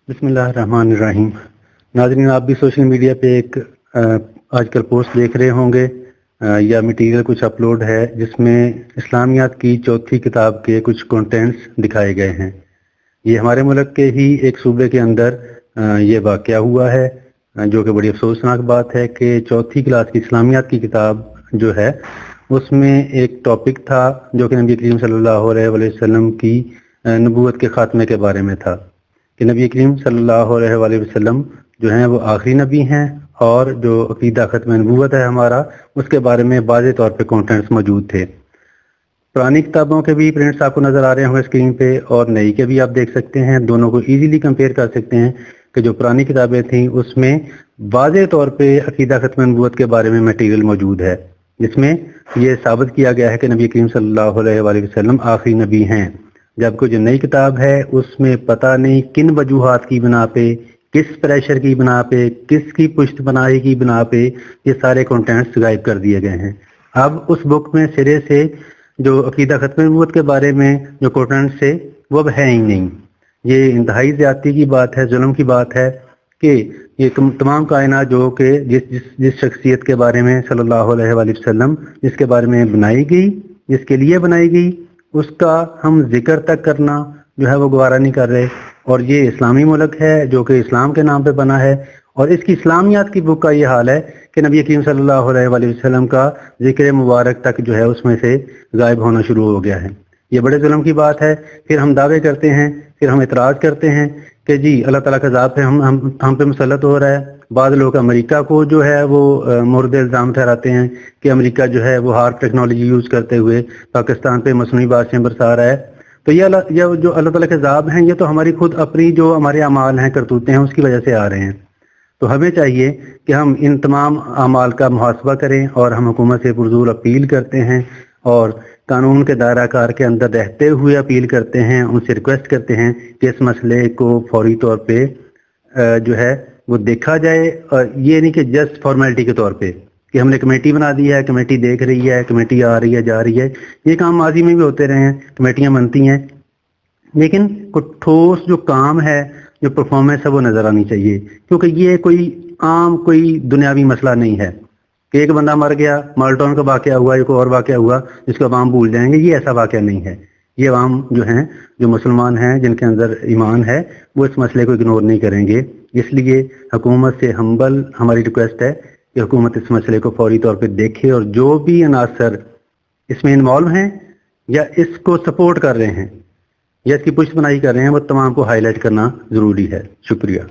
बिस्मिल्लाहिर्रहमानिर्रहीम। नाज़रीन, आप भी सोशल मीडिया पे एक आजकल पोस्ट देख रहे होंगे या मटेरियल कुछ अपलोड है जिसमें इस्लामियात की चौथी किताब के कुछ कंटेंट्स दिखाए गए हैं। ये हमारे मुल्क के ही एक सूबे के अंदर ये वाक़या हुआ है, जो कि बड़ी अफसोसनाक बात है कि चौथी क्लास की इस्लामियात की किताब जो है उसमें एक टॉपिक था जो कि नबी करीम सल्लल्लाहु अलैहि वसल्लम की नबूवत के ख़ात्मे के बारे में था कि नबी करीम सल्लल्लाहु अलैहि वसल्लम जो हैं वो आखिरी नबी हैं और जो अकीदा ख़त्म नबूवत है हमारा, उसके बारे में वाज़ेह तौर पे कंटेंट्स मौजूद थे। पुरानी किताबों के भी प्रिंट्स आपको नज़र आ रहे होंगे स्क्रीन पे और नई के भी आप देख सकते हैं। दोनों को इजीली कंपेयर कर सकते हैं कि जो पुरानी किताबें थीं उसमें वाज़ेह तौर पे अकीदा ख़त्म नबूवत के बारे में मटीरियल मौजूद है, जिसमें ये साबित किया गया है कि नबी करीम सल्लल्लाहु अलैहि वसल्लम आखिरी नबी हैं। जबकि जो नई किताब है उसमें पता नहीं किन वजूहात की बिना पे, किस प्रेशर की बिना पे, किसकी पुष्ट बनाई की बिना पे ये सारे कंटेंट्स गायब कर दिए गए हैं। अब उस बुक में सिरे से जो अकीदा ख़त्म नबूवत के बारे में जो कंटेंट्स थे वो अब है ही नहीं। ये इंतहाई ज़्यादती की बात है, जुल्म की बात है कि ये तमाम कायनात जो कि जिस शख्सियत के बारे में सल्लल्लाहु अलैहि वसल्लम जिसके बारे में बनाई गई, जिसके लिए बनाई गई, उसका हम जिक्र तक करना जो है वो गवारा नहीं कर रहे। और ये इस्लामी मुल्क है जो कि इस्लाम के नाम पे बना है और इसकी इस्लामियात की बुक का ये हाल है कि नबी करीम सल्लल्लाहु अलैहि वसल्लम का जिक्र मुबारक तक जो है उसमें से गायब होना शुरू हो गया है। ये बड़े जुल्म की बात है। फिर हम दावे करते हैं, फिर हम इतराज़ करते हैं कि जी अल्लाह ताला का अज़ाब पे हम पे मुसल्लत हो रहा है। बाद लोग अमेरिका को जो है वो मुर्द इल्ज़ाम ठहराते हैं कि अमेरिका जो है वो हार्ड टेक्नोलॉजी यूज़ करते हुए पाकिस्तान पे मसनूई बारिशें बरसा रहा है। तो ये जो अल्लाह ताला के अज़ाब हैं ये तो हमारी खुद अपनी जो हमारे अमाल हैं, करतूतें हैं, उसकी वजह से आ रहे हैं। तो हमें चाहिए कि हम इन तमाम अमाल का मुहासबा करें और हम हुकूमत से पुरज़ोर अपील करते हैं और कानून के दायरा कार के अंदर रहते हुए अपील करते हैं, उनसे रिक्वेस्ट करते हैं कि इस मसले को फौरी तौर पे जो है वो देखा जाए। और ये नहीं कि जस्ट फॉर्मेलिटी के तौर पे कि हमने कमेटी बना दी है, कमेटी देख रही है, कमेटी आ रही है, जा रही है। ये काम माजी में भी होते रहे हैं, कमेटियाँ बनती हैं, लेकिन कुछ ठोस जो काम है, जो परफॉर्मेंस है वो नज़र आनी चाहिए। क्योंकि ये कोई आम कोई दुनियावी मसला नहीं है कि एक बंदा मर गया, माल्टोन का वाक़या हुआ, एक और वाक़या हुआ जिसको अवाम भूल जाएंगे। ये ऐसा वाक़या नहीं है। ये अवाम जो हैं, जो मुसलमान हैं, जिनके अंदर ईमान है, वो इस मसले को इग्नोर नहीं करेंगे। इसलिए हुकूमत से हम्बल हमारी रिक्वेस्ट है कि हुकूमत इस मसले को फौरी तौर पर देखे और जो भी अनासर इसमें इन्वॉल्व हैं या इसको सपोर्ट कर रहे हैं या इसकी पुष्ट बनाई कर रहे हैं वो तमाम को हाईलाइट करना ज़रूरी है। शुक्रिया।